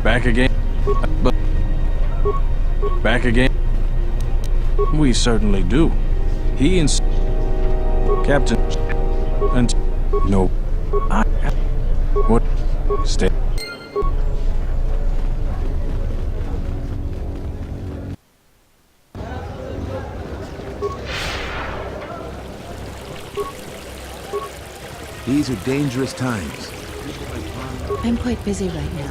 Back again? Back again? We certainly do. He and Captain and no. What? Stay. These are dangerous times. I'm quite busy right now.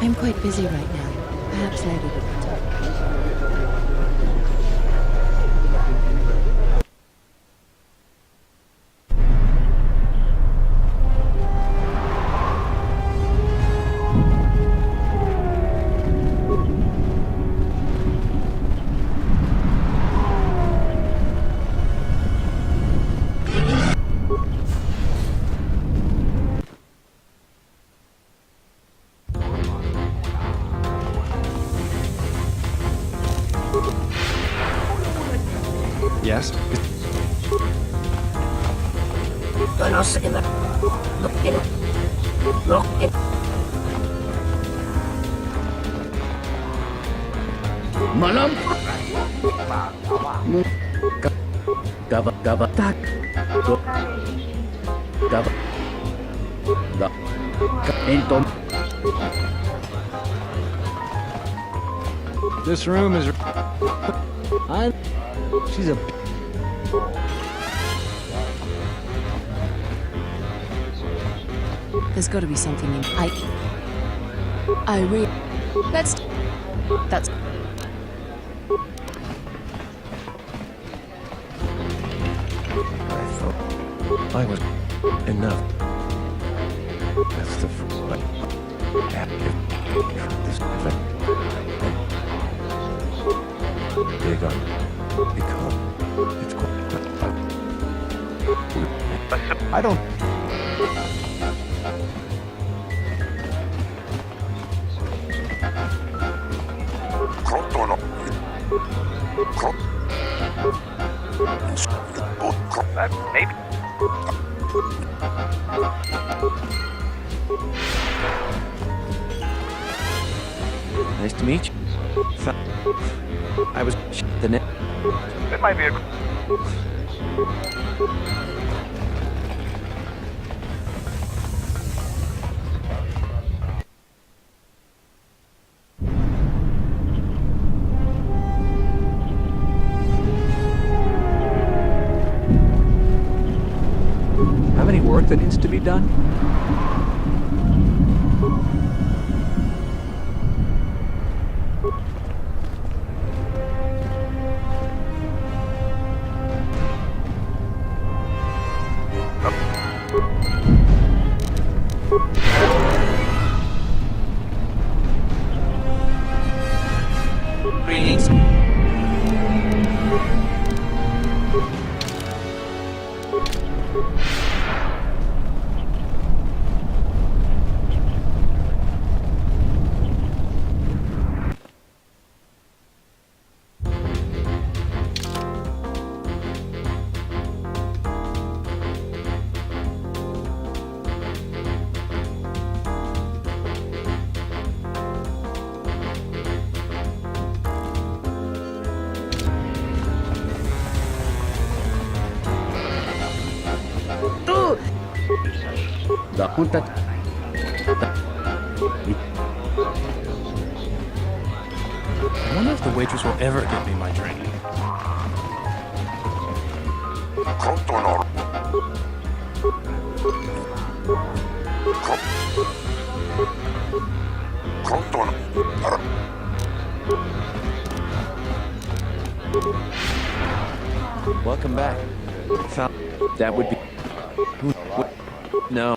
I'm quite busy right now. Perhaps later we can talk. Yes? Malam. Tak. Enton. This room is. She's a. There's got to be something in. That's. I thought I was enough. That's the this big on because it's quite. I don't. Maybe. Nice to meet you. I was the net. It might be a. Have any work that needs to be done? Greetings. Da Khoonda. I wonder if the waitress will ever get me my drink. Welcome back. Found that would be. No.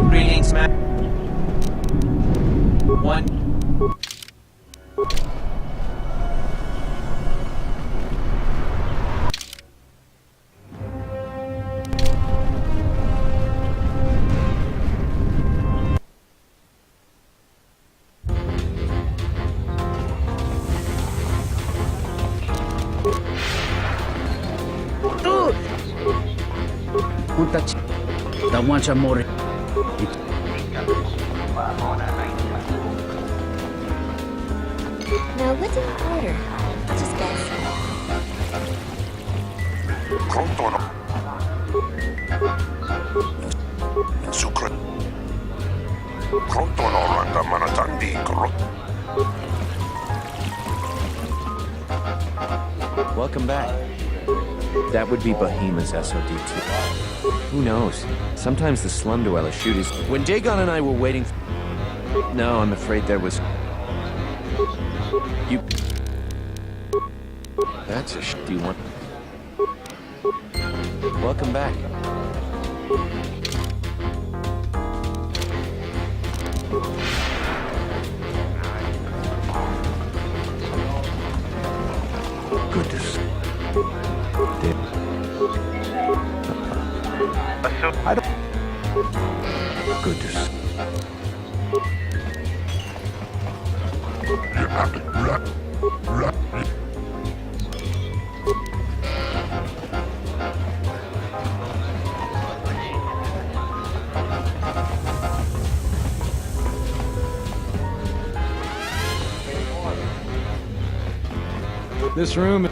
Greetings, Matt. One. touch. That wants a more. Now, what do I order? I'll just guess. KOTOR. Sukra. KOTOR randa manatandi kro. Welcome back. That would be Behemoth's SOD-2. Who knows? Sometimes the slum dweller shoot his... When Dagon and I were waiting... No, I'm afraid there was... You... That's a do you want... Welcome back. Goodness. I don't. Goodness. This room...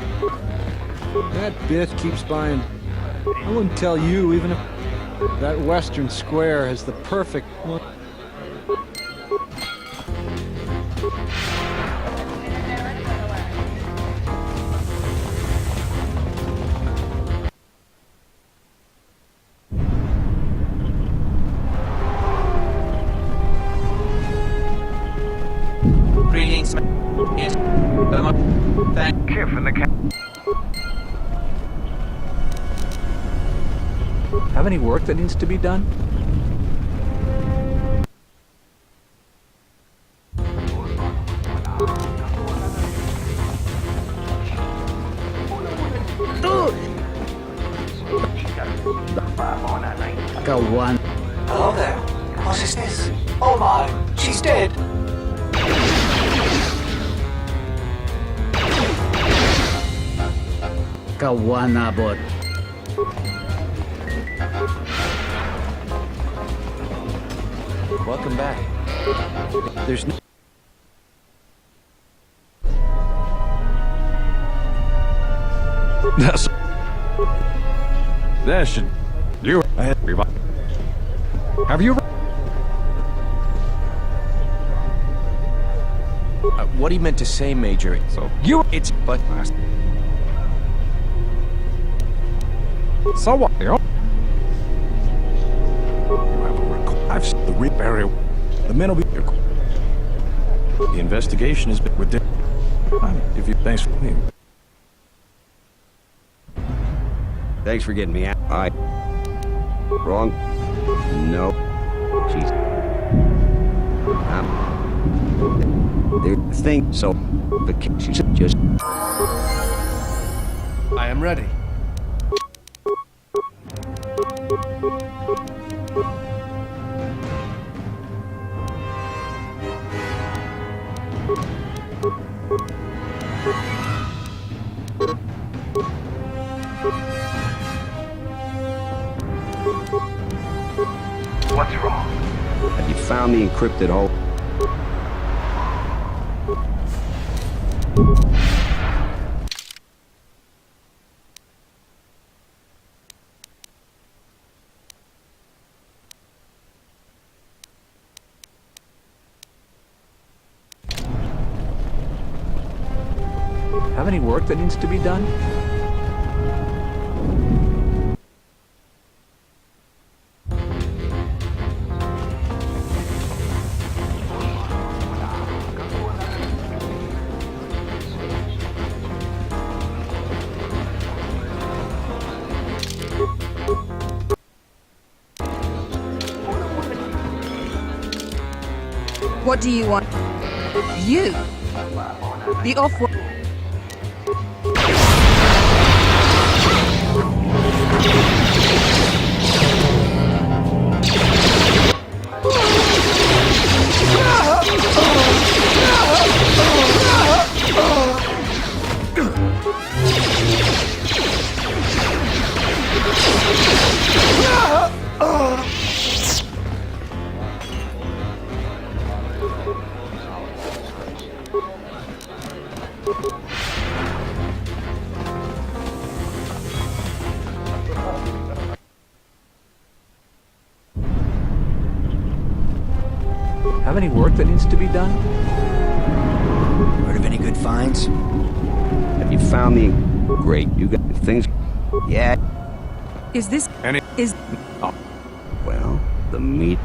That bitch keeps buying... I wouldn't tell you, even if... That western square has the perfect... Greetings, yes. Thank you for the Have any work that needs to be done? Kawan. Hello there. What is this? Oh my, she's dead. Kawan abot. Welcome back. There's no... That's... That should... You... Have you... what he meant to say, Major... So, you... It's... But... So what? You know? You have a record. I've seen the rip area. The men will be here. The investigation has been with them. If you thanks for me. Thanks for getting me out. Wrong? No. Jeez. They think so. The she's just... I am ready. What's wrong? Have you found the encrypted hole? Have any work that needs to be done? What do you want? You? The off-world... No! Have any work that needs to be done? Heard of any good finds? Have you found the... Great, you got things... Yeah, Is this... Any... Is... well, the meat...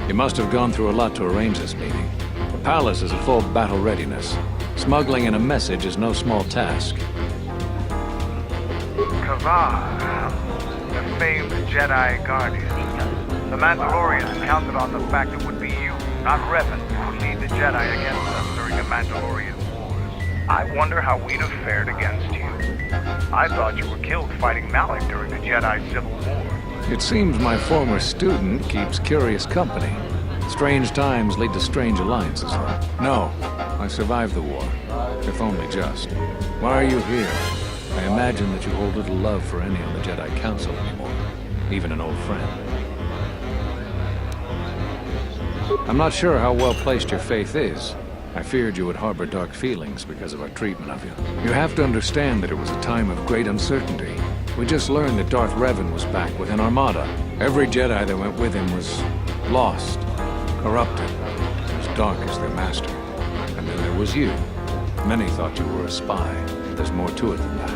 You must have gone through a lot to arrange this meeting. The palace is at full battle readiness. Smuggling in a message is no small task. Kava, the famed Jedi Guardian. The Mandalorians counted on the fact it would be you, not Revan, who would lead the Jedi against us during the Mandalorian Wars. I wonder how we'd have fared against you. I thought you were killed fighting Malik during the Jedi Civil War. It seems my former student keeps curious company. Strange times lead to strange alliances. No, I survived the war, if only just. Why are you here? I imagine that you hold little love for any on the Jedi Council anymore, even an old friend. I'm not sure how well placed your faith is. I feared you would harbor dark feelings because of our treatment of you. You have to understand that it was a time of great uncertainty. We just learned that Darth Revan was back with an armada. Every Jedi that went with him was lost, corrupted, as dark as their master. And then there was you. Many thought you were a spy. There's more to it than that.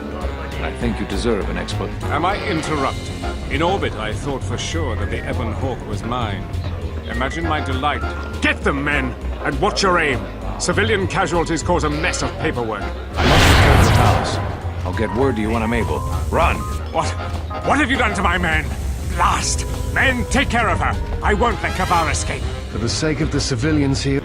And I think you deserve an explanation. Am I interrupting? In orbit, I thought for sure that the Ebon Hawk was mine. Imagine my delight. Get them, men! And watch your aim! Civilian casualties cause a mess of paperwork. I must return to the palace. I'll get word to you when I'm able. Run! What? What have you done to my men? Blast! Men, take care of her! I won't let Kabar escape! For the sake of the civilians here...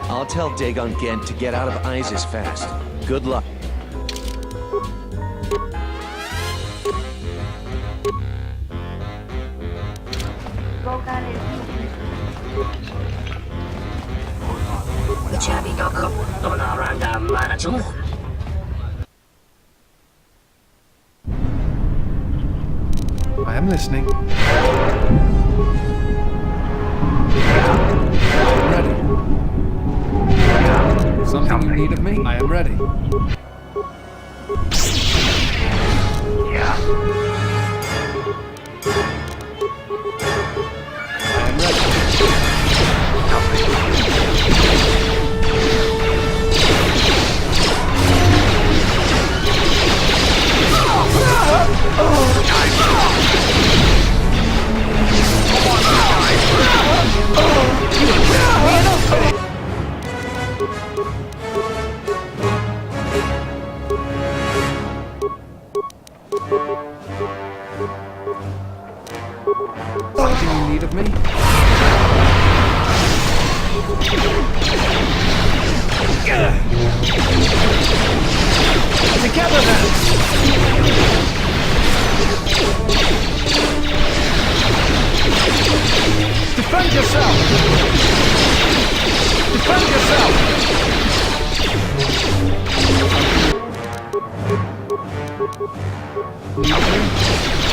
I'll tell Dagon Gent to get out of Iziz fast. Good luck. I am listening. Ready. Something you need of me? I am ready. Yeah. I am ready. Something you need of me? Together then! Defend yourself! Defend yourself!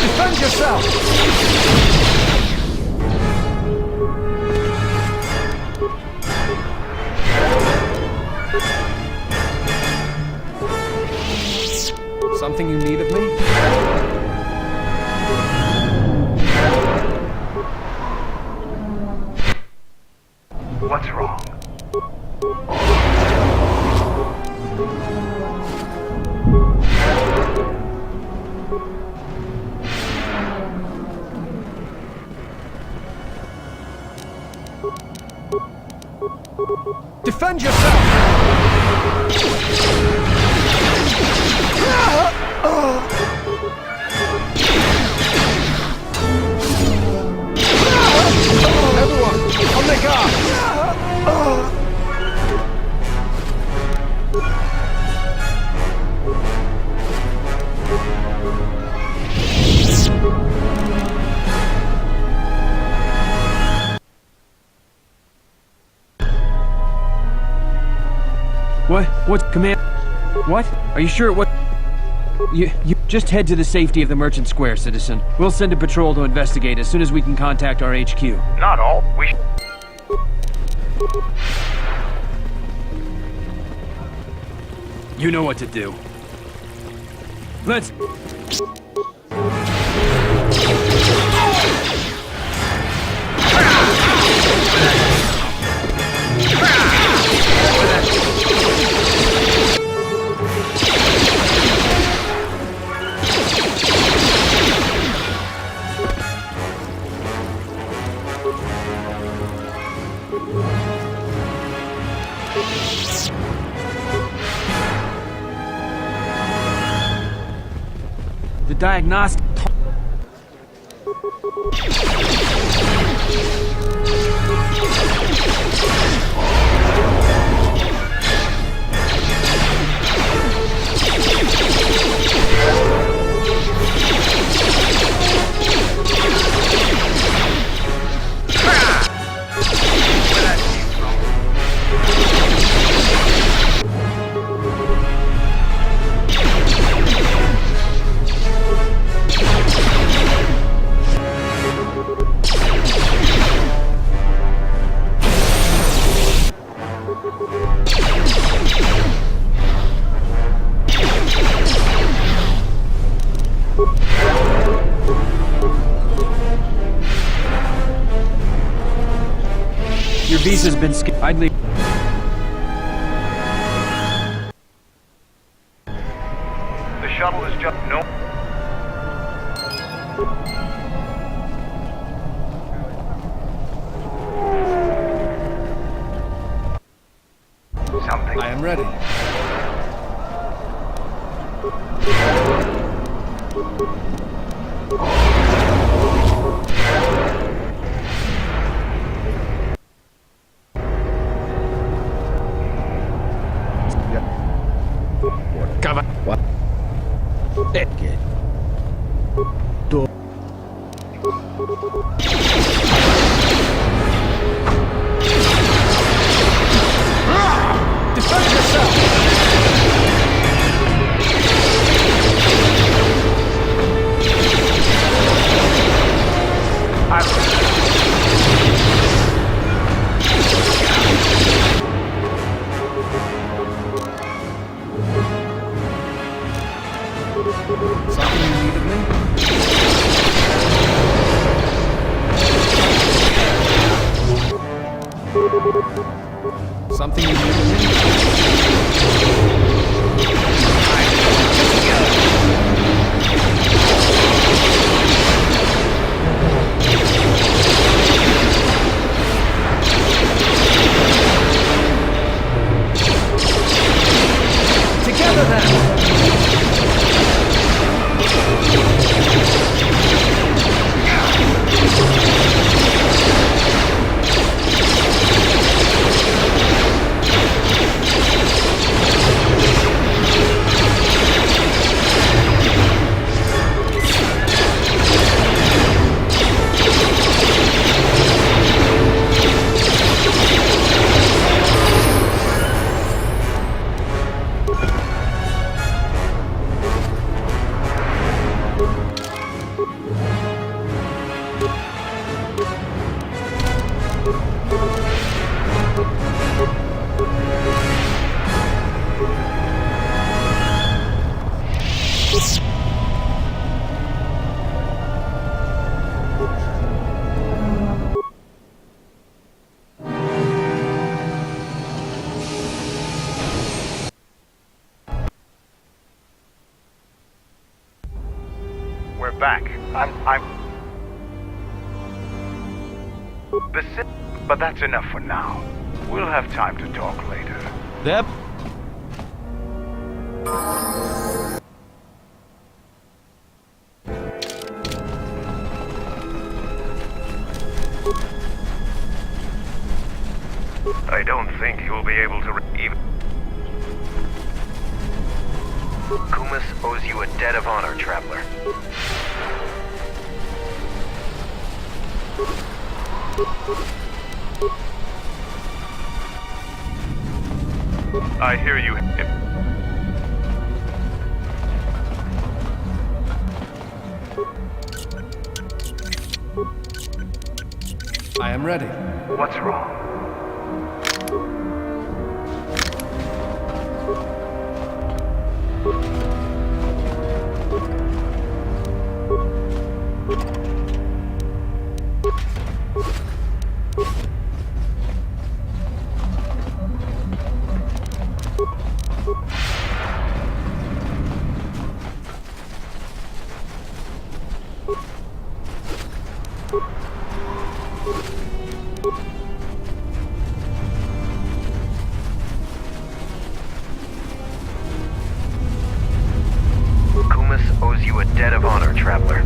Defend yourself! Something you need of me? What's wrong? Defend yourself! Everyone, What? What? Command? What? Are you sure it was... You just head to the safety of the Merchant Square, citizen. We'll send a patrol to investigate as soon as we can contact our HQ. Not all. You know what to do. Let's... The diagnostic... Your visa's been I'd leave. The shuttle is just... No. Something. I am ready. Cover. What? Get. Door. Defend yourself! Something you need of me? Something you need of me? Together then! We're back. I'm... But that's enough for now. We'll have time to talk later. Yep. I don't think you'll be able to even... Kumis owes you a debt of honor, Traveler. I hear you. I am ready. What's wrong? Owes you a debt of honor, traveler.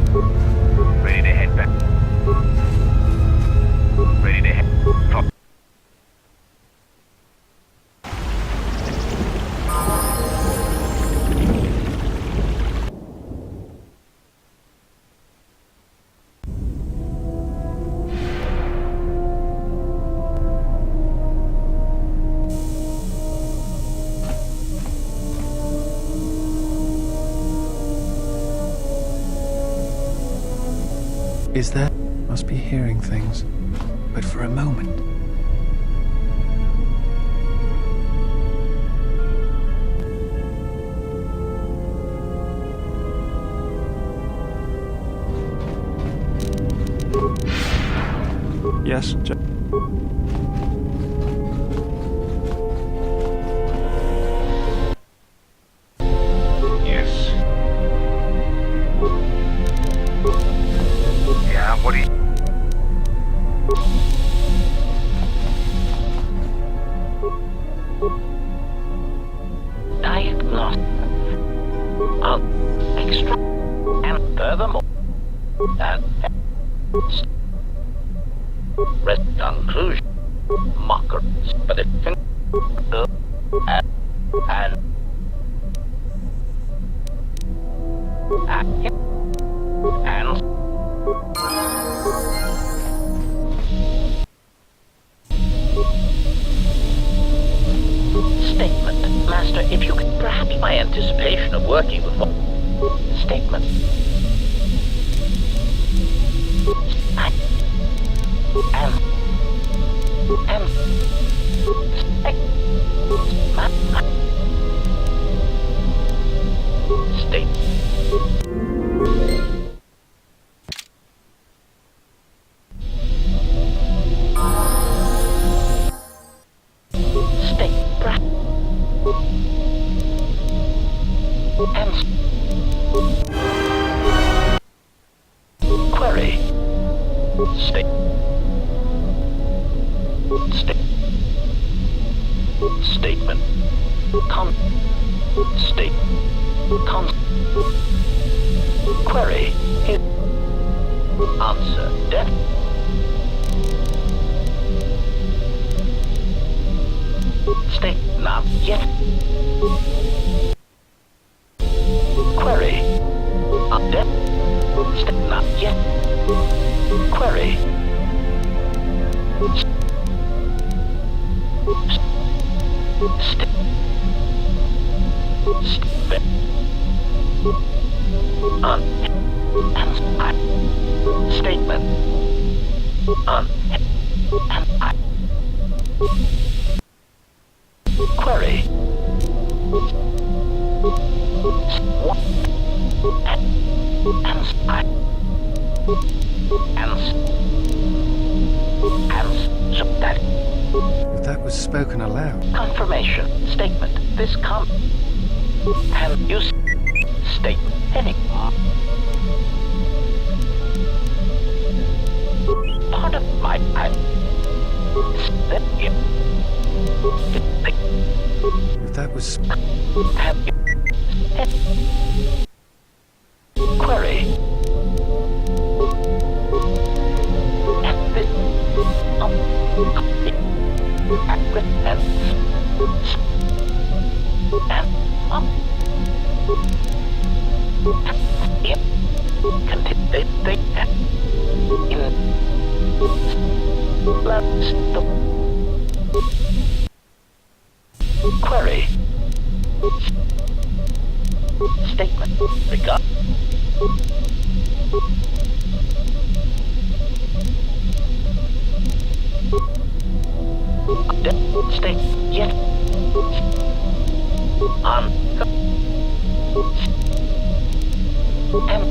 Ready to head back. Ready to head. Is that? Must be hearing things. But for a moment. Yes, What do you... Diagnostic of extra and furthermore and rest conclusion mockers but it can and statement, Master, if you could perhaps my anticipation of working with one statement. If that was spoken aloud. Confirmation statement. This and you state any part of my if that was query and this query God. Stay yet on and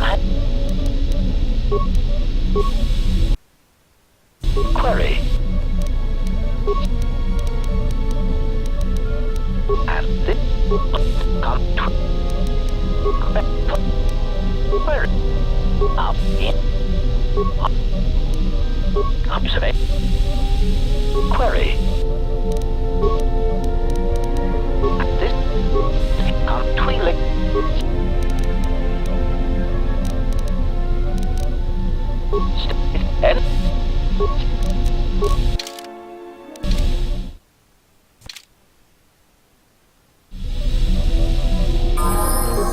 I query and this query up in observation query this Dantooine and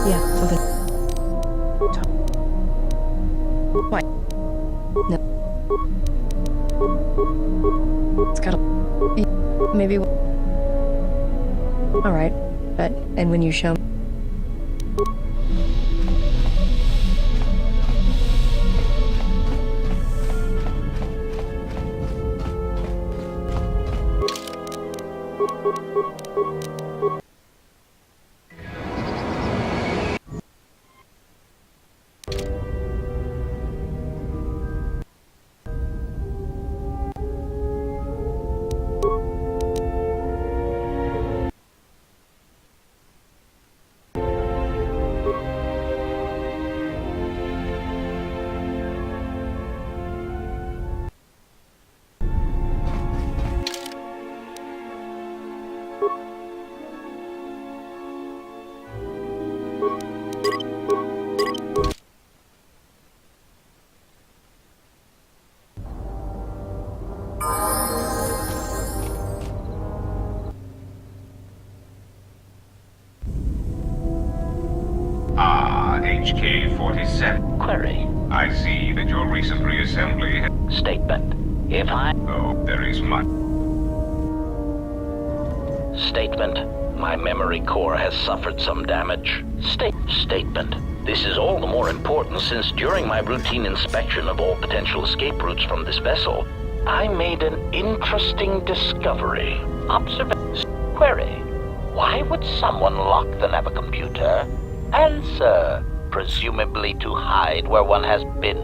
Yeah, something. Why? No. It's gotta. Maybe. Alright, but. And when you show me. HK-47. Query. I see that your recent reassembly... Statement. If I... Oh, there is much. Statement. My memory core has suffered some damage. Statement. This is all the more important since during my routine inspection of all potential escape routes from this vessel, I made an interesting discovery. Observation. Query. Why would someone lock the navicomputer? Answer. Presumably to hide where one has been.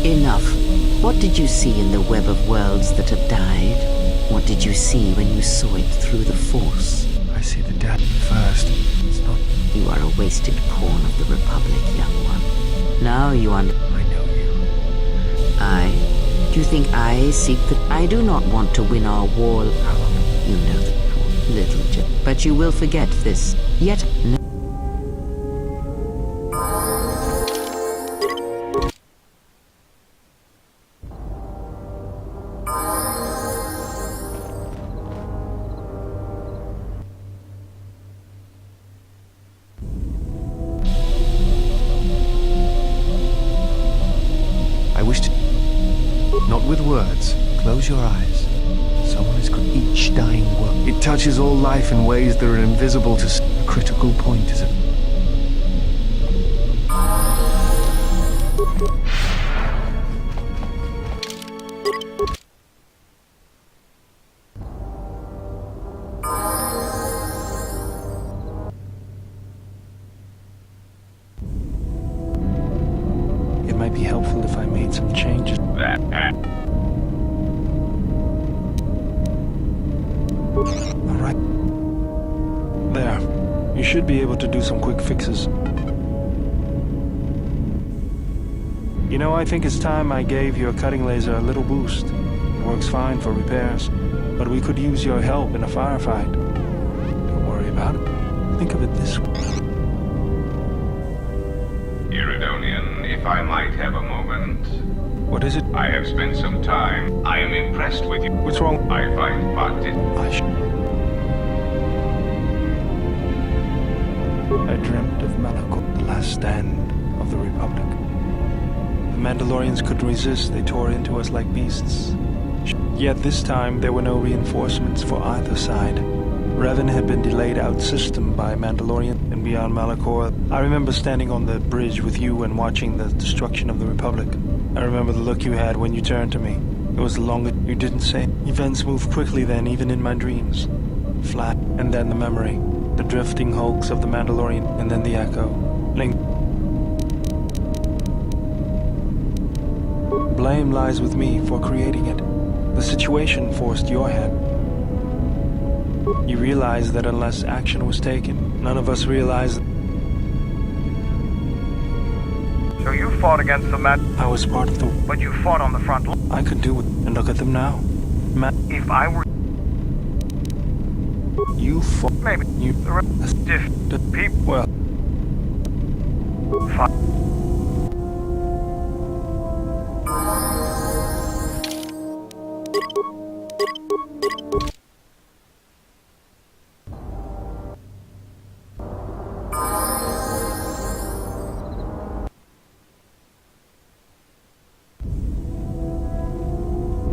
Enough. What did you see in the web of worlds that have died? What did you see when you saw it through the Force? I see the dead first. It's not... You are a wasted pawn of the Republic, young one. Now you I know you. Do you think I seek the... I do not want to win our war. How long? You know the poor little But you will forget this. Yet no... Close your eyes. Someone is each dying word. It touches all life in ways that are invisible to a critical point is it. It might be helpful if I made some changes. Alright. There. You should be able to do some quick fixes. You know, I think it's time I gave your cutting laser a little boost. It works fine for repairs, but we could use your help in a firefight. Don't worry about it. Think of it this way. Iridonian, if I might have a moment. What is it? I have spent some time. I am impressed with you. What's wrong? I find I dreamt of Malachor, the last stand of the Republic. The Mandalorians couldn't resist. They tore into us like beasts. Yet this time, there were no reinforcements for either side. Revan had been delayed out system by Mandalorian, and beyond Malachor, I remember standing on the bridge with you and watching the destruction of the Republic. I remember the look you had when you turned to me. It was the longest you didn't say. Events moved quickly then, even in my dreams. Flat, and then the memory. The drifting hulks of the Mandalorian, and then the echo. Blame lies with me for creating it. The situation forced your hand. You realized that unless action was taken, none of us realized. So you fought against the I was part of the... But you fought on the front line. I could do it, and look at them now. If I were... You fought... Maybe. You... The people... Well...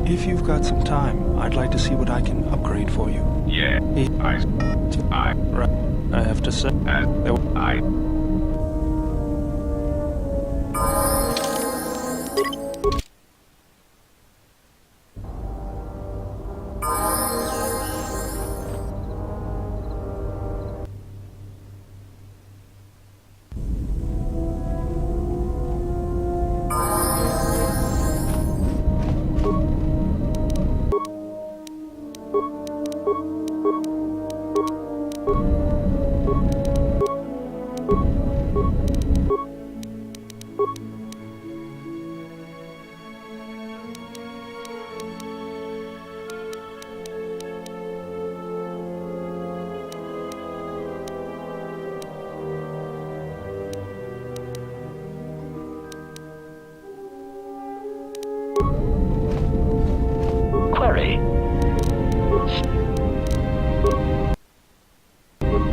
If you've got some time, I'd like to see what I can upgrade for you. Yeah, Right. I have to say...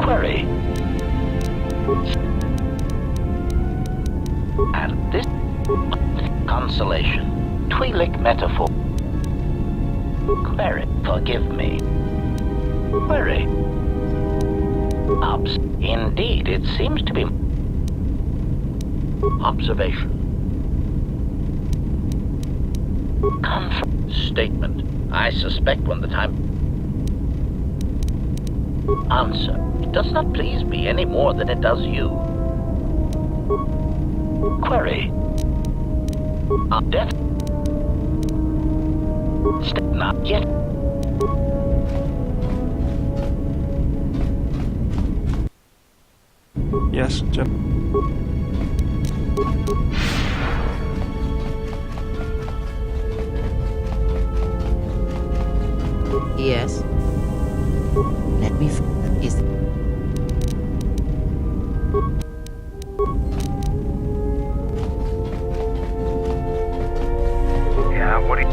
Query. And this consolation. Twi'lek metaphor. Query. Forgive me. Query. Indeed, it seems to be observation. Statement. I suspect when the time... Answer. It does not please me any more than it does you. Query. Death. Not yet. Yes, Jim. Yes. Let me is Yeah, what do you...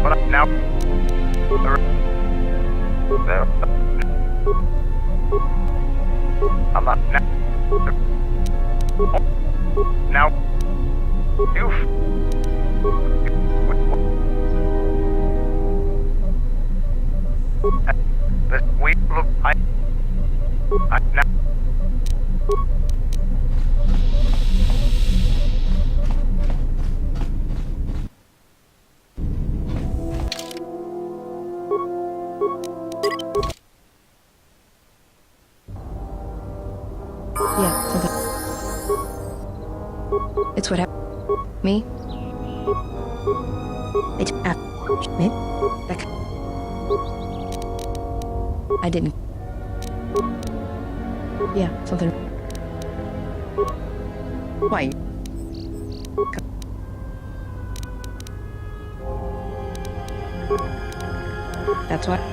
but now... There. I'm not... Now... You... It's what happened. Me? It's me? I didn't. Yeah, something. Why? That's why.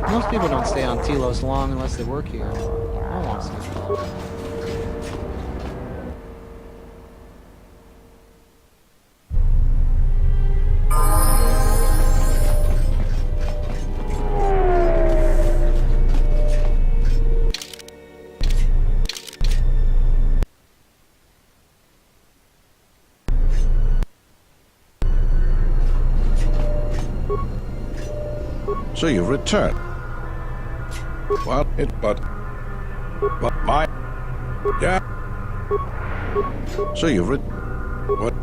Most people don't stay on Telos long unless they work here. I want to. So you've returned. Well, but my, yeah. So you've what?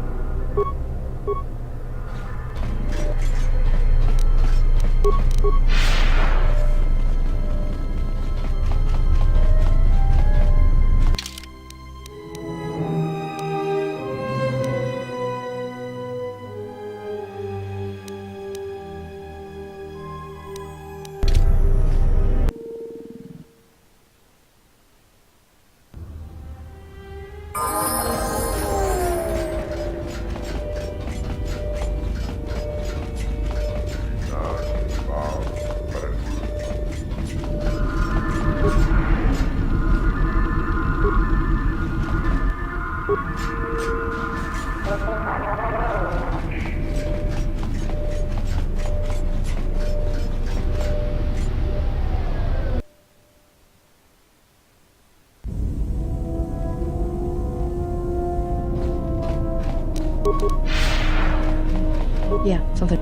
Yeah, something.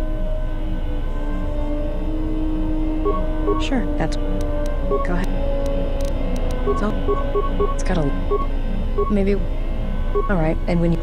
Sure, that's... Go ahead. So, it's got a... Maybe... Alright, and when you...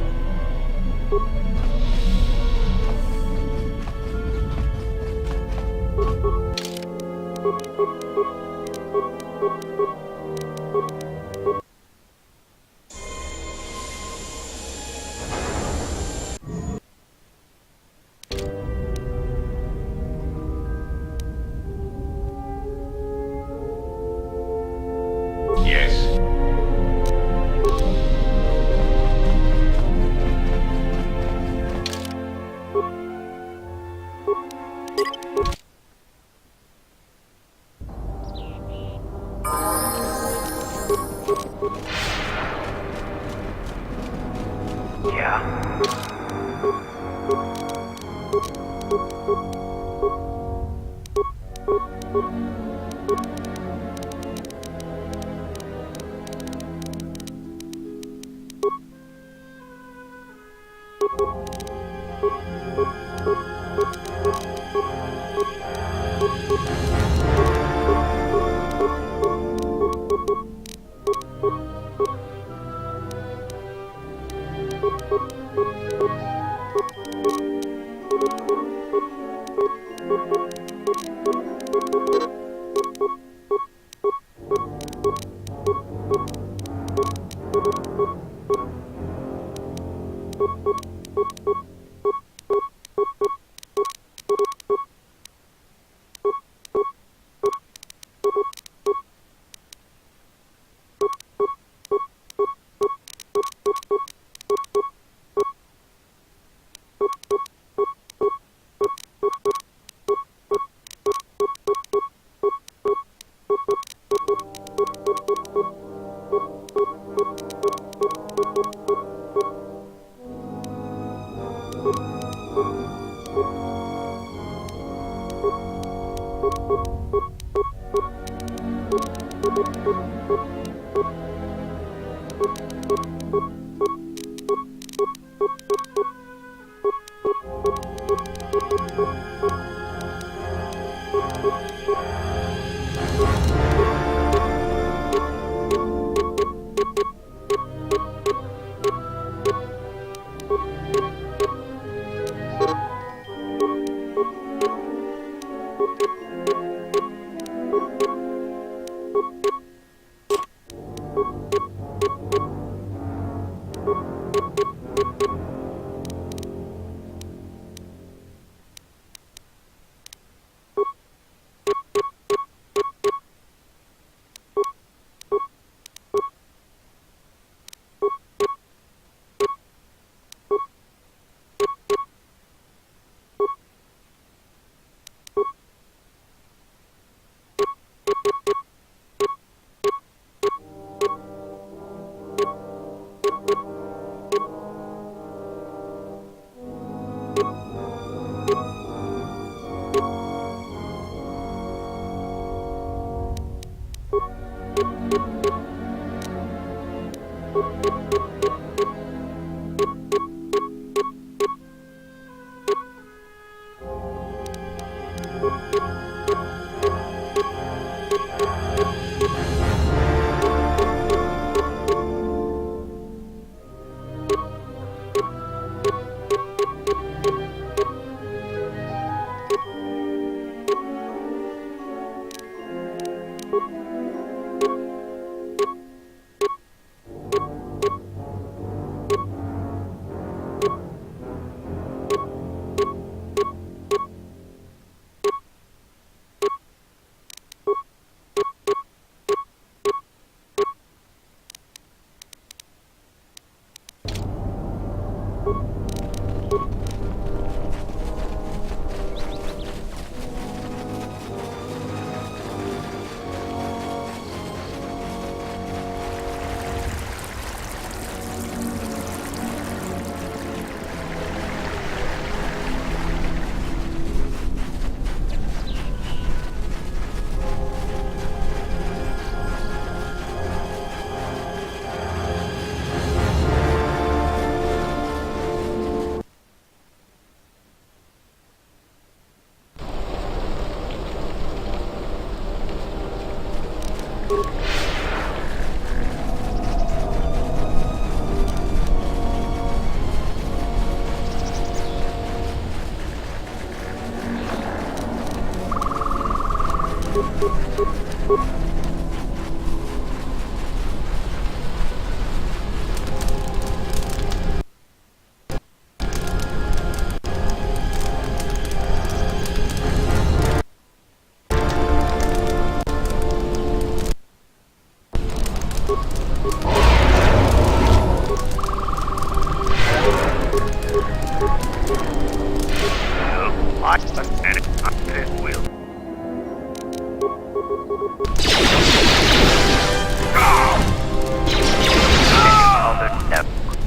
And it will.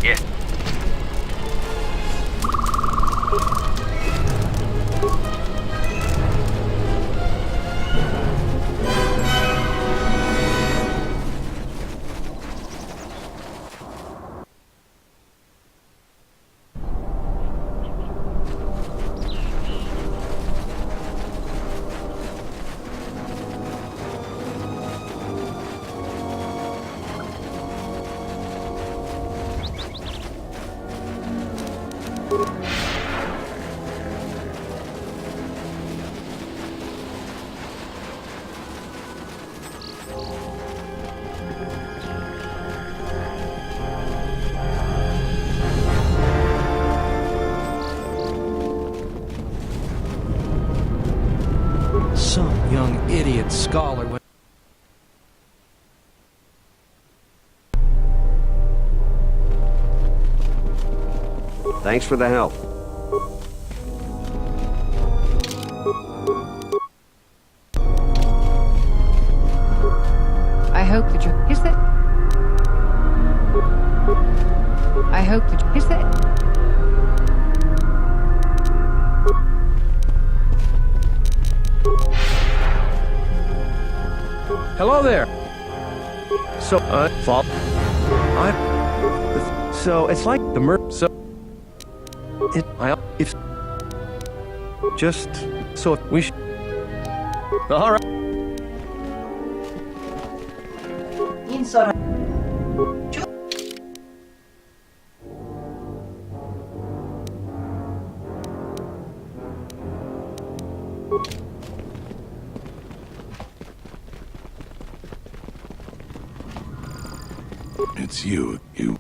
Yes. Some young idiot scholar with... Thanks for the help. I hope that you're... Is that... I hope that... Is that... Hello there. So, so it's like the if just so we should. All right. Inside. It's you. You.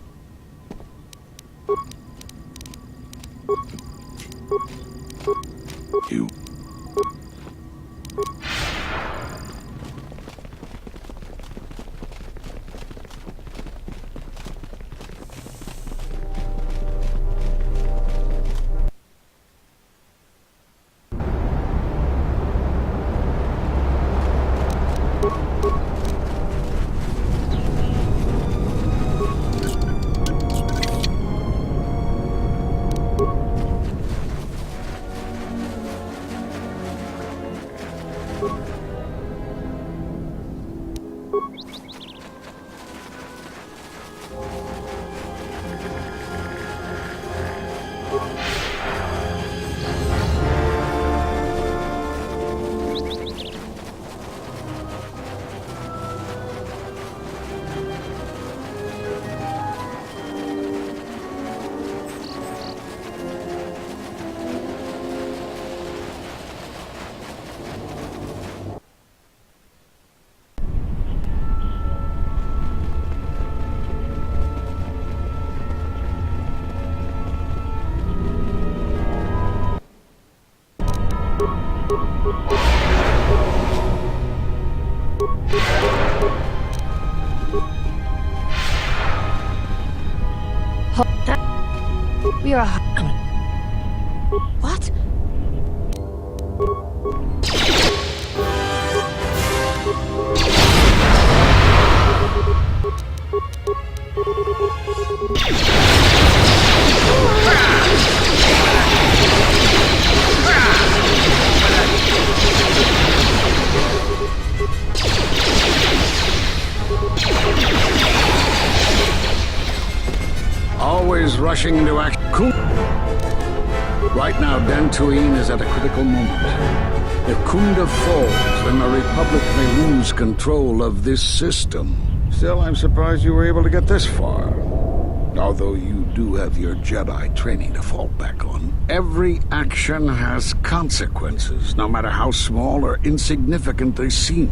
We are... What? Always rushing into action. Right now, Dantooine is at a critical moment. If Kunda falls, then the Republic may lose control of this system. Still, I'm surprised you were able to get this far. Although you do have your Jedi training to fall back on. Every action has consequences, no matter how small or insignificant they seem.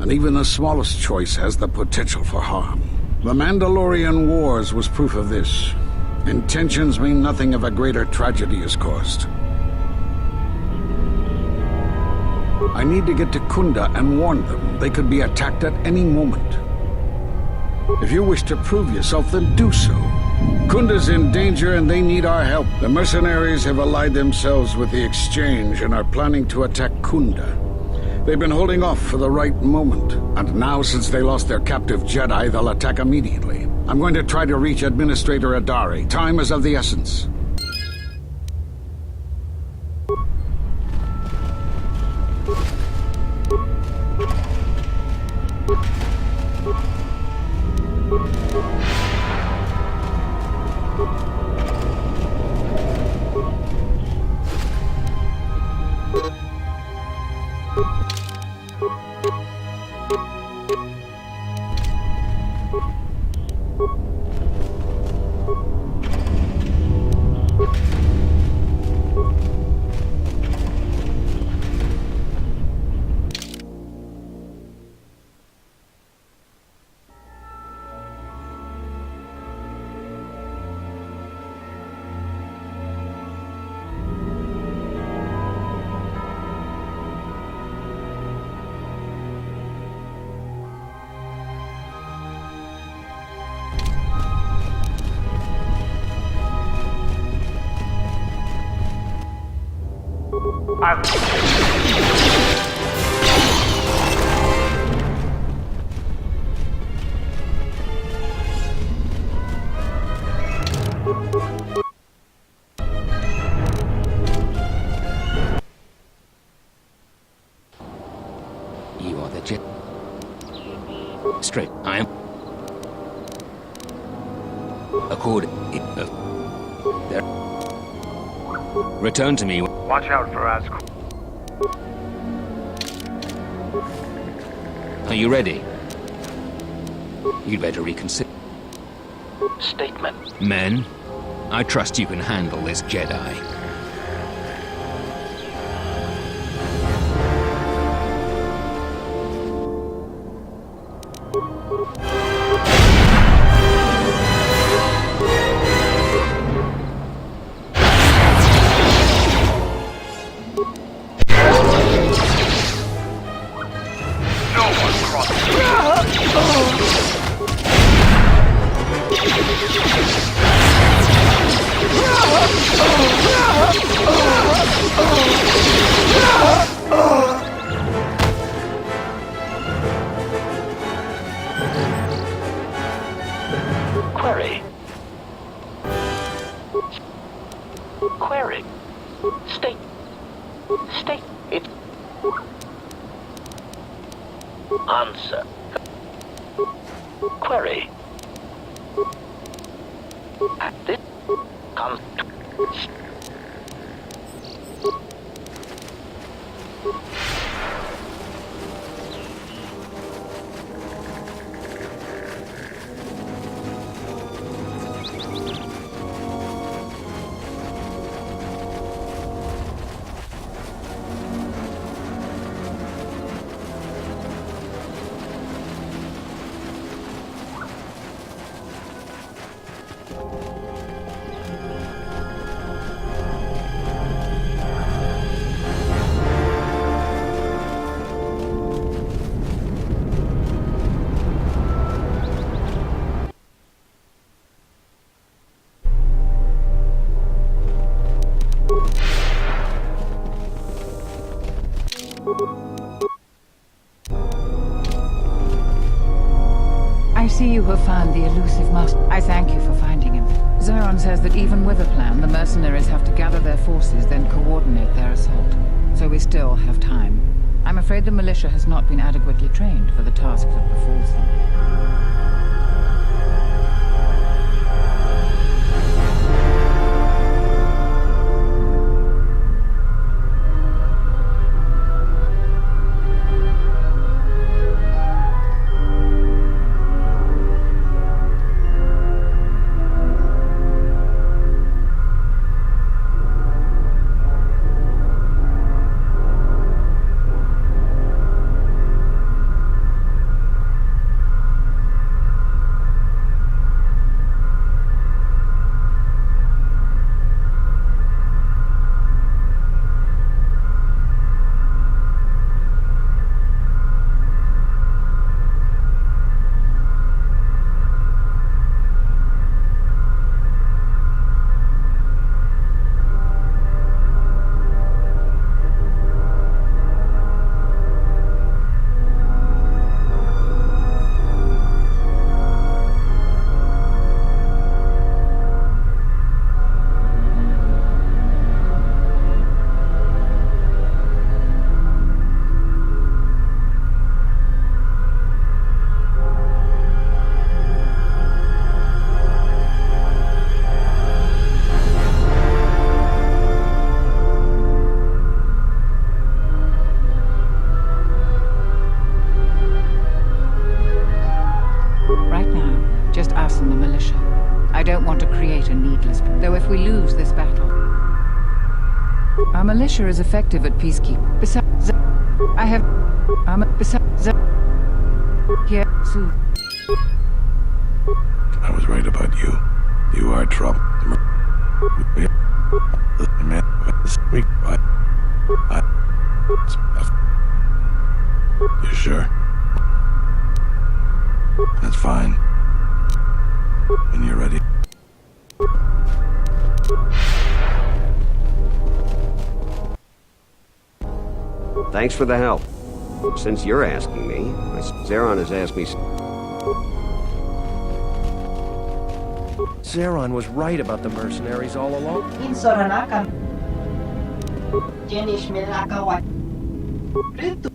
And even the smallest choice has the potential for harm. The Mandalorian Wars was proof of this. Intentions mean nothing if a greater tragedy is caused. I need to get to Kunda and warn them. They could be attacked at any moment. If you wish to prove yourself, then do so. Kunda's in danger and they need our help. The mercenaries have allied themselves with the Exchange and are planning to attack Kunda. They've been holding off for the right moment. And now, since they lost their captive Jedi, they'll attack immediately. I'm going to try to reach Administrator Adari. Time is of the essence. You are the Jedi. Straight, I am. According. There. Return to me. Watch out for us. Are you ready? You'd better reconsider. Statement. Men, I trust you can handle this Jedi. Query. State. It. Answer. Query. This comes. I see you have found the elusive master. I thank you for finding him. Zeron says that even with a plan, the mercenaries have to gather their forces, then coordinate their assault. So we still have time. I'm afraid the militia has not been adequately trained for the task that befalls them. militia is effective at peacekeeping. Besides, I have... besides... Here, Sue. I was right about you. You are trouble. You sure? That's fine. When you're ready. Thanks for the help. Since you're asking me, Zeron has asked me... Zeron was right about the mercenaries all along. Insoranakan. Jenis melakawan. Ritu.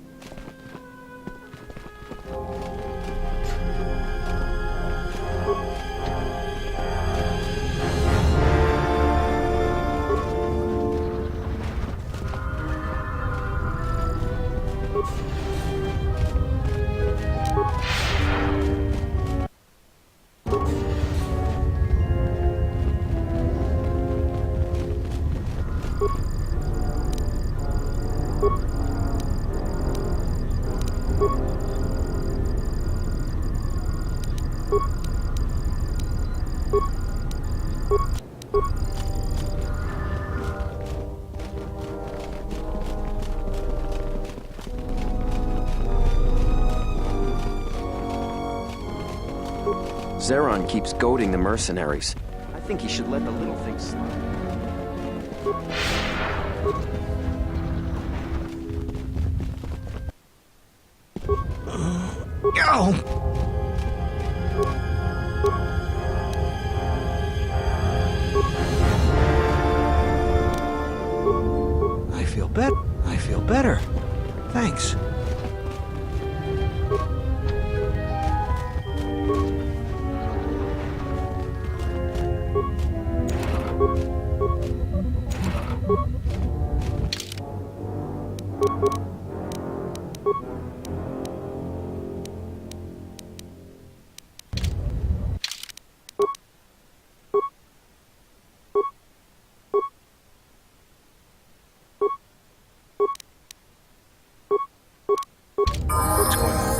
Zeron keeps goading the mercenaries. I think he should let the little things slide. I feel better. Thanks. What's going on?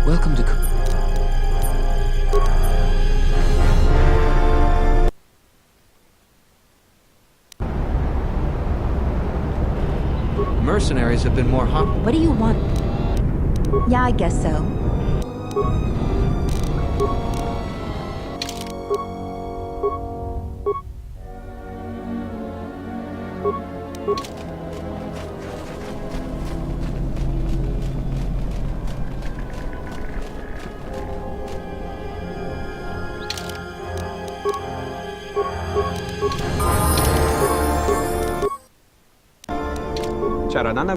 Welcome to... Mercenaries have been more hot. What do you want? Yeah, I guess so. Charanana.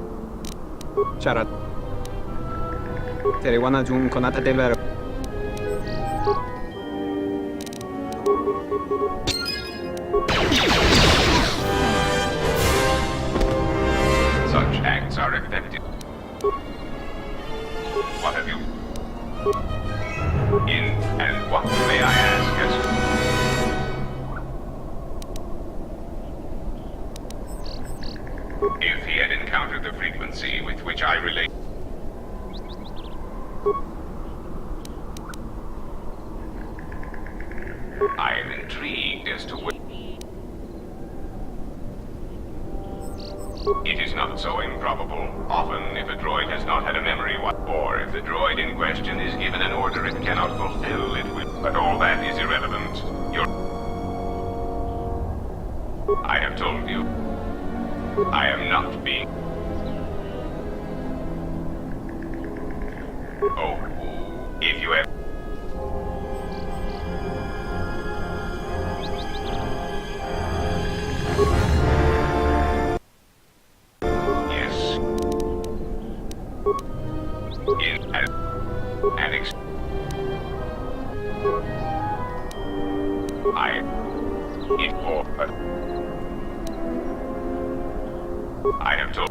Charat. Terewana Jun Konata Dever. Such acts are effective. What have you? In and what may I ask as? If he had encountered the frequency with which I relate. I am intrigued as to what. It is not so improbable. Often, if a droid has not had a memory, or if the droid in question is given an order it cannot fulfill, it will. But all that is irrelevant. I have told you. I am not being... Oh, if you have... Yes. In an ex... It or... I have told...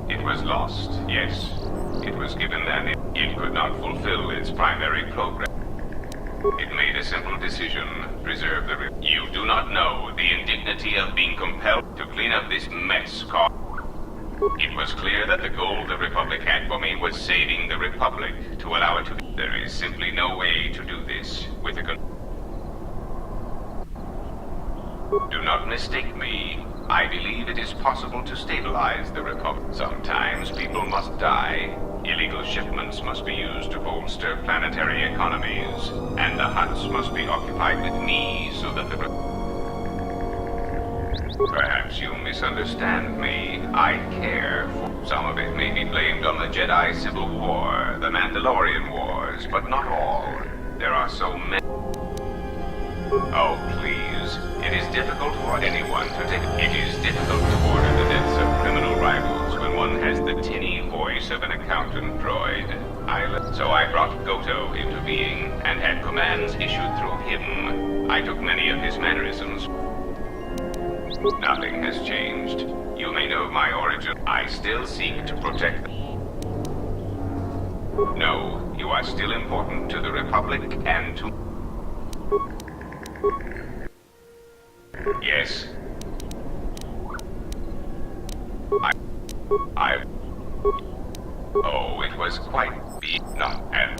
It was lost, yes. It was given and it could not fulfill its primary program. It made a simple decision, preserve the... You do not know the indignity of being compelled to clean up this mess, It was clear that the goal the Republic had for me was saving the Republic to allow it to... There is simply no way to do this with a... Do not mistake me. I believe it is possible to stabilize the Republic. Sometimes people must die. Illegal shipments must be used to bolster planetary economies. And the huts must be occupied with me so that the... Perhaps you misunderstand me. I care for... Some of it may be blamed on the Jedi Civil War, the Mandalorian Wars, but not all. There are so many... Oh, please. It is difficult for anyone to take... It is difficult to order the deaths of criminal rivals when one has the tinny voice of an accountant droid. So I brought Goto into being and had commands issued through him. I took many of his mannerisms. Nothing has changed. You may know my origin. I still seek to protect them. No, you are still important to the Republic and to... Yes. Oh, it was quite not and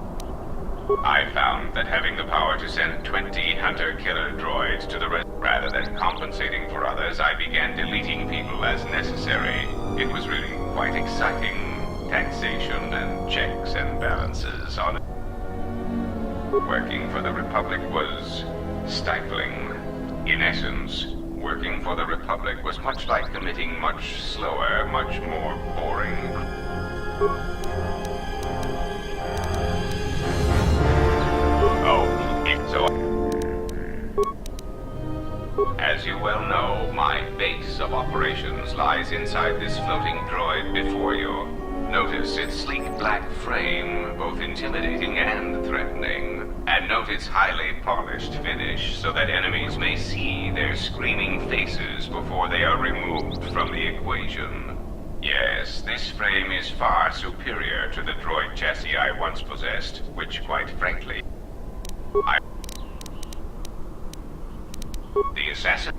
I found that having the power to send 20 hunter-killer droids to the rather than compensating for others, I began deleting people as necessary. It was really quite exciting. Taxation and checks and balances on it. Working for the Republic was stifling. In essence, working for the Republic was much like committing much slower, much more boring. Oh, so lies inside this floating droid before you. Notice its sleek black frame, both intimidating and threatening. And note its highly polished finish, so that enemies may see their screaming faces before they are removed from the equation. Yes, this frame is far superior to the droid chassis I once possessed, which, quite frankly, the assassin...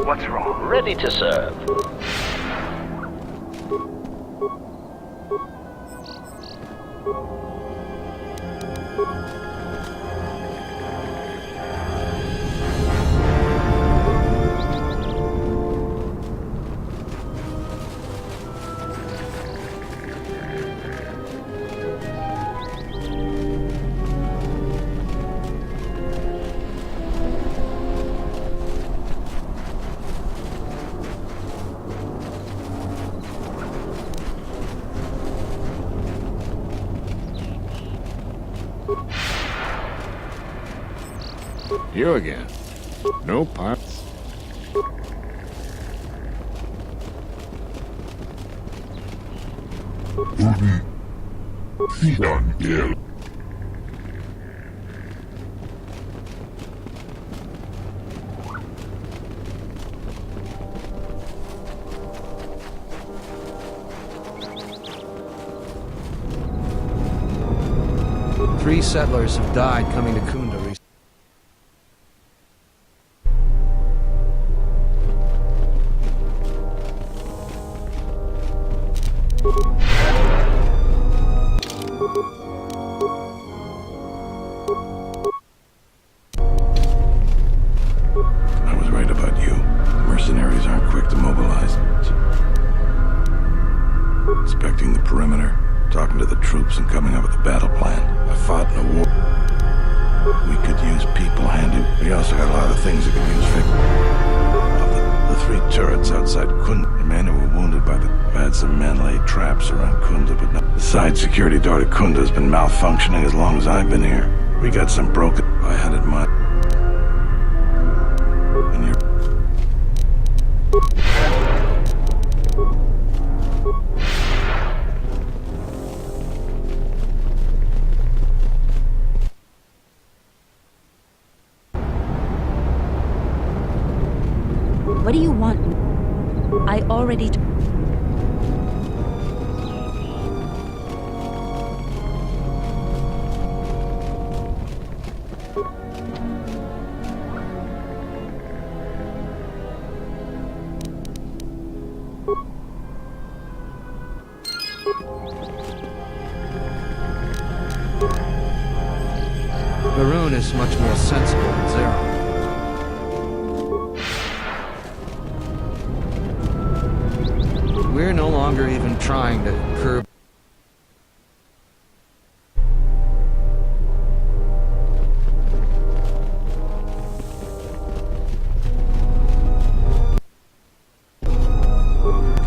What's wrong? Ready to serve. You again. No parts. Three settlers have died coming to Kunda recently. I was right about you. Mercenaries aren't quick to mobilize. Inspecting the perimeter, talking to the troops, and coming up with a battle plan. I fought in a war. We could use people handy. We also got a lot of things that could use fix. The three turrets outside Kunda. The men who were wounded by the... I've had some men lay traps around Kunda, but the side security door to Kunda has been malfunctioning as long as I've been here. We got some broken... I had it mine. And you're... What do you want? I already... Varun is much more sensible than Zero. We're no longer even trying to curb...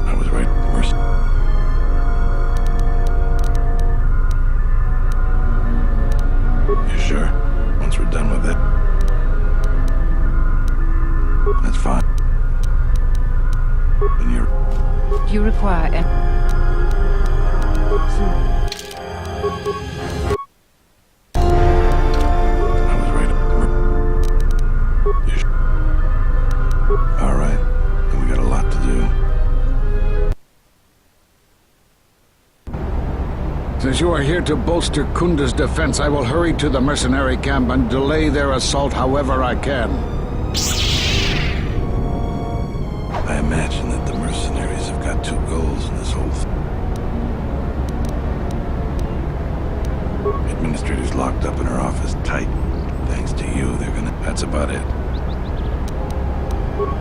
I was right, Mercy. You sure? Once we're done with it. That's fine. When you're... Do you require any... I was right. You all right. And we got a lot to do. Since you are here to bolster Kunda's defense, I will hurry to the mercenary camp and delay their assault however I can. I imagine that the mercenaries have got two goals in this whole thing. Administrator's locked up in her office tight. Thanks to you, they're gonna... That's about it.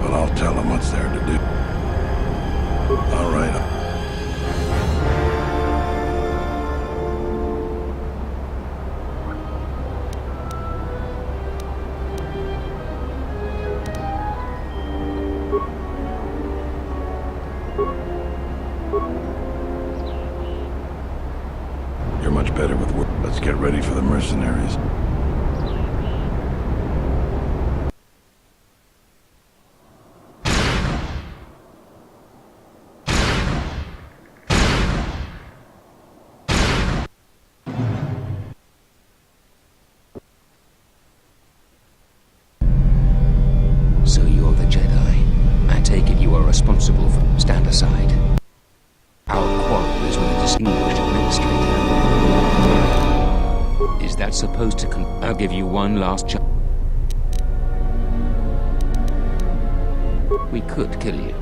But I'll tell them what's there to do. All right. ready for the mercenaries. So you're the Jedi. I take it you are responsible for... Stand aside. Our quarrel is with a distinguished administrator. Is that supposed to I'll give you one last chance. We could kill you.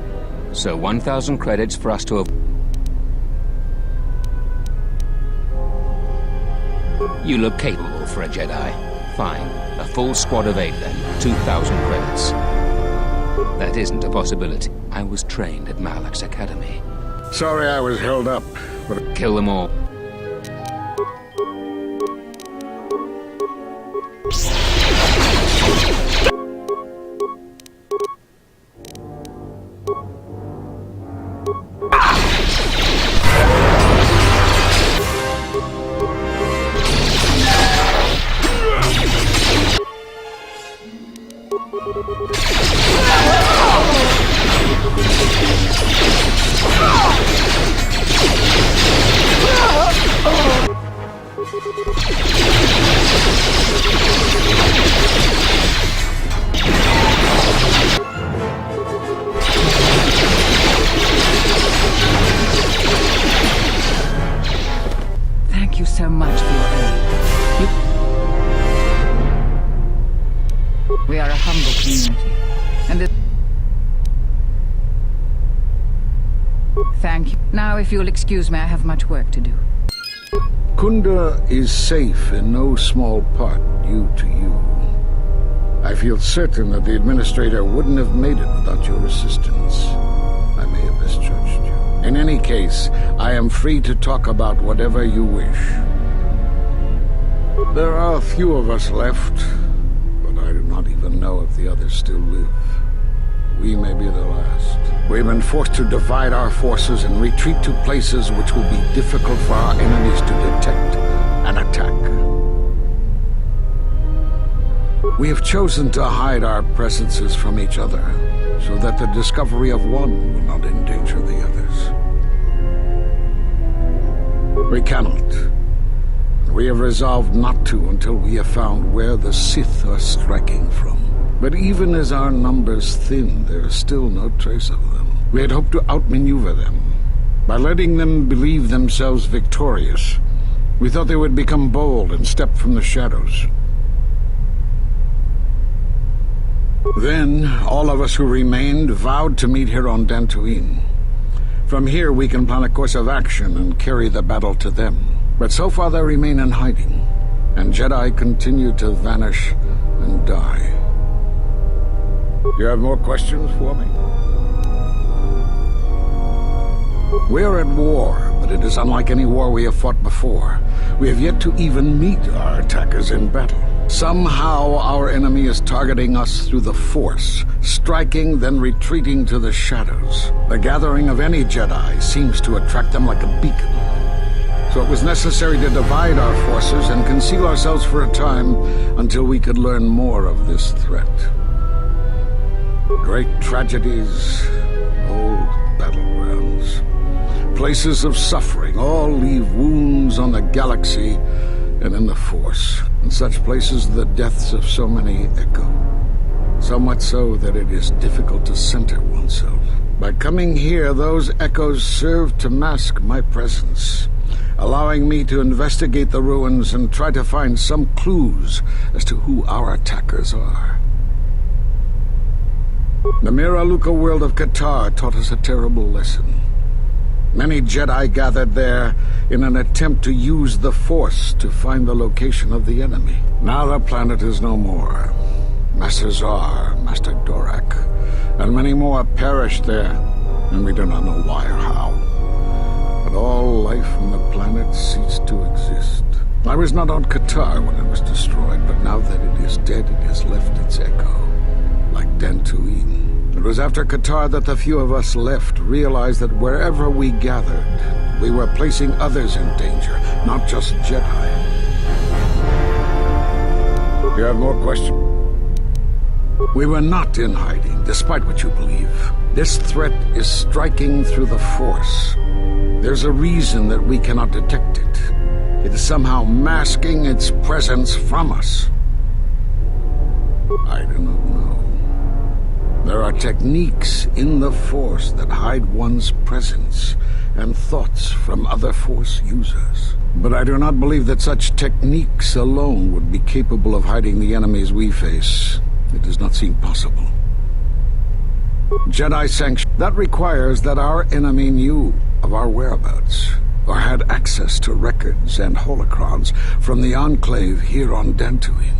So 1,000 credits for us to have... You look capable for a Jedi. Fine. A full squad of 8 then. 2,000 credits. That isn't a possibility. I was trained at Malak's Academy. Sorry I was held up, but... Kill them all. Thank you so much for your aid. We are a humble community, and it... Thank you. Now, if you'll excuse me, I have much work to do. Kunda is safe in no small part due to you. I feel certain that the Administrator wouldn't have made it without your assistance. I may have misjudged you. In any case, I am free to talk about whatever you wish. There are a few of us left, but I do not even know if the others still live. We may be the last. We've been forced to divide our forces and retreat to places which will be difficult for our enemies to detect and attack. We have chosen to hide our presences from each other, so that the discovery of one will not endanger the others. We cannot. We have resolved not to until we have found where the Sith are striking from. But even as our numbers thin, there is still no trace of them. We had hoped to outmaneuver them. By letting them believe themselves victorious, we thought they would become bold and step from the shadows. Then, all of us who remained vowed to meet here on Dantooine. From here, we can plan a course of action and carry the battle to them. But so far they remain in hiding, and Jedi continue to vanish and die. You have more questions for me? We are at war, but it is unlike any war we have fought before. We have yet to even meet our attackers in battle. Somehow our enemy is targeting us through the Force, striking, then retreating to the shadows. The gathering of any Jedi seems to attract them like a beacon. So it was necessary to divide our forces and conceal ourselves for a time until we could learn more of this threat. Great tragedies, old battlegrounds, places of suffering, all leave wounds on the galaxy and in the Force. In such places, the deaths of so many echo. So much so that it is difficult to center oneself. By coming here, those echoes serve to mask my presence, allowing me to investigate the ruins and try to find some clues as to who our attackers are. The Miraluka world of KOTOR taught us a terrible lesson. Many Jedi gathered there in an attempt to use the Force to find the location of the enemy. Now the planet is no more. Master Zar, Master Dorak, and many more perished there, and we do not know why or how. But all life on the planet ceased to exist. I was not on KOTOR when it was destroyed, but now that it is dead, it has left its echo, like Dantooine. It was after KOTOR that the few of us left realized that wherever we gathered, we were placing others in danger, not just Jedi. You have more questions? We were not in hiding, despite what you believe. This threat is striking through the Force. There's a reason that we cannot detect it. It is somehow masking its presence from us. I do not know. There are techniques in the Force that hide one's presence and thoughts from other Force users. But I do not believe that such techniques alone would be capable of hiding the enemies we face. It does not seem possible. Jedi sanction. That requires that our enemy knew of our whereabouts, or had access to records and holocrons from the Enclave here on Dantooine.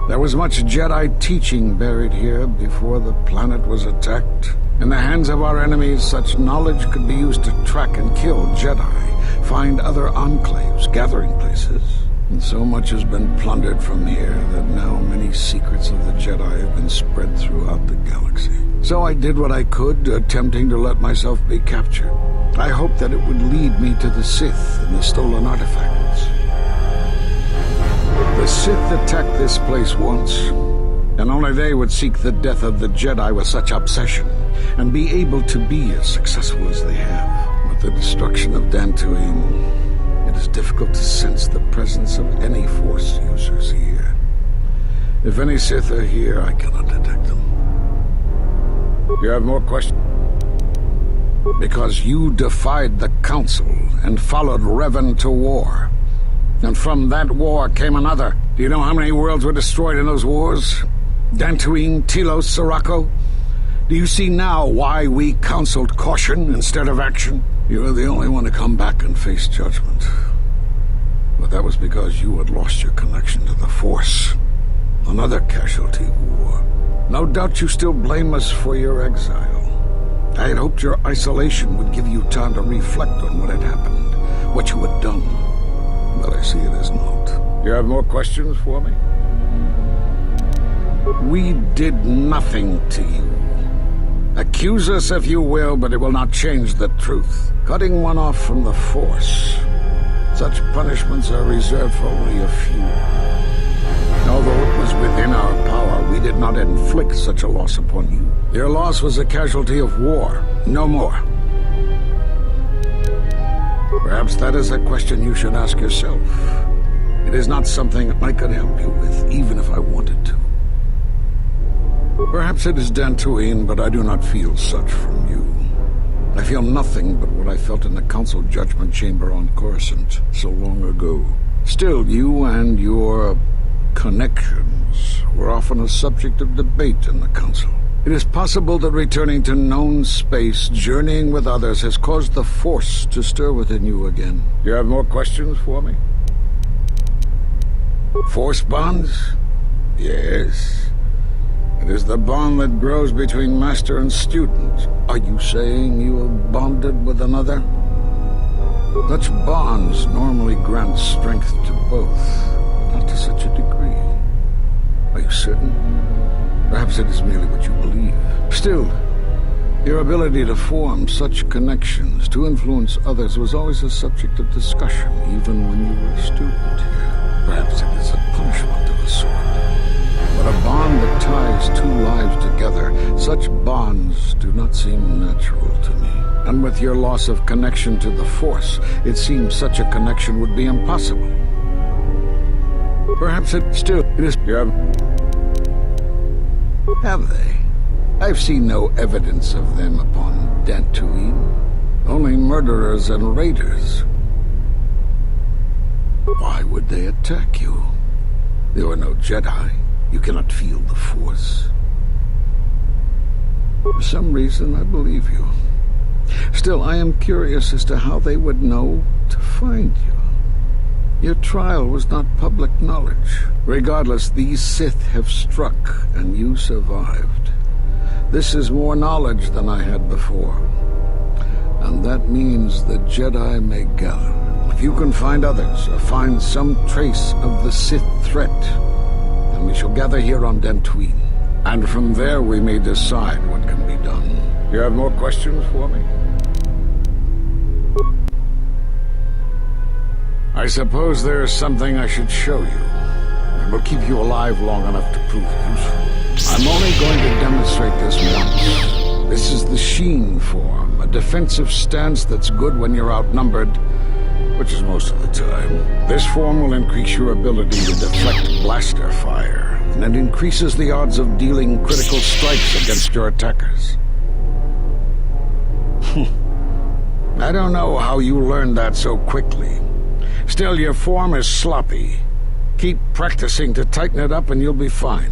There was much Jedi teaching buried here before the planet was attacked. In the hands of our enemies, such knowledge could be used to track and kill Jedi, find other enclaves, gathering places. And so much has been plundered from here that now many secrets of the Jedi have been spread throughout the galaxy. So I did what I could, attempting to let myself be captured. I hoped that it would lead me to the Sith and the stolen artifacts. The Sith attacked this place once, and only they would seek the death of the Jedi with such obsession, and be able to be as successful as they have. With the destruction of Dantooine, it is difficult to sense the presence of any Force users here. If any Sith are here, I cannot detect them. You have more questions? Because you defied the Council and followed Revan to war. And from that war came another. Do you know how many worlds were destroyed in those wars? Dantooine, Telos, Sirocco? Do you see now why we counseled caution instead of action? You are the only one to come back and face judgment. But that was because you had lost your connection to the Force. Another casualty of war. No doubt you still blame us for your exile. I had hoped your isolation would give you time to reflect on what had happened, what you had done. But I see it as not. You have more questions for me? We did nothing to you. Accuse us if you will, but it will not change the truth. Cutting one off from the Force. Such punishments are reserved for only a few. Although it was within our power, we did not inflict such a loss upon you. Your loss was a casualty of war, no more. Perhaps that is a question you should ask yourself. It is not something I could help you with, even if I wanted to. Perhaps it is Dantooine, but I do not feel such from you. I feel nothing but what I felt in the Council Judgment Chamber on Coruscant so long ago. Still, you and your connections were often a subject of debate in the Council. It is possible that returning to known space, journeying with others, has caused the Force to stir within you again. You have more questions for me? Force bonds? Yes. It is the bond that grows between master and student. Are you saying you have bonded with another? Such bonds normally grant strength to both, but not to such a degree. Are you certain? Perhaps it is merely what you believe. Still, your ability to form such connections, to influence others, was always a subject of discussion, even when you were a student here. Perhaps it is a punishment of a sort. But a bond that ties two lives together, such bonds do not seem natural to me. And with your loss of connection to the Force, it seems such a connection would be impossible. Perhaps it is... Have they? I've seen no evidence of them upon Dantooine. Only murderers and raiders. Why would they attack you? There were no Jedi. You cannot feel the Force. For some reason, I believe you. Still, I am curious as to how they would know to find you. Your trial was not public knowledge. Regardless, these Sith have struck, and you survived. This is more knowledge than I had before. And that means the Jedi may gather. If you can find others, or find some trace of the Sith threat, then we shall gather here on Dantooine. And from there we may decide what can be done. You have more questions for me? I suppose there is something I should show you. It will keep you alive long enough to prove it. I'm only going to demonstrate this once. This is the Sheen form, a defensive stance that's good when you're outnumbered, which is most of the time. This form will increase your ability to deflect blaster fire, and it increases the odds of dealing critical strikes against your attackers. I don't know how you learned that so quickly. Still, your form is sloppy. Keep practicing to tighten it up and you'll be fine.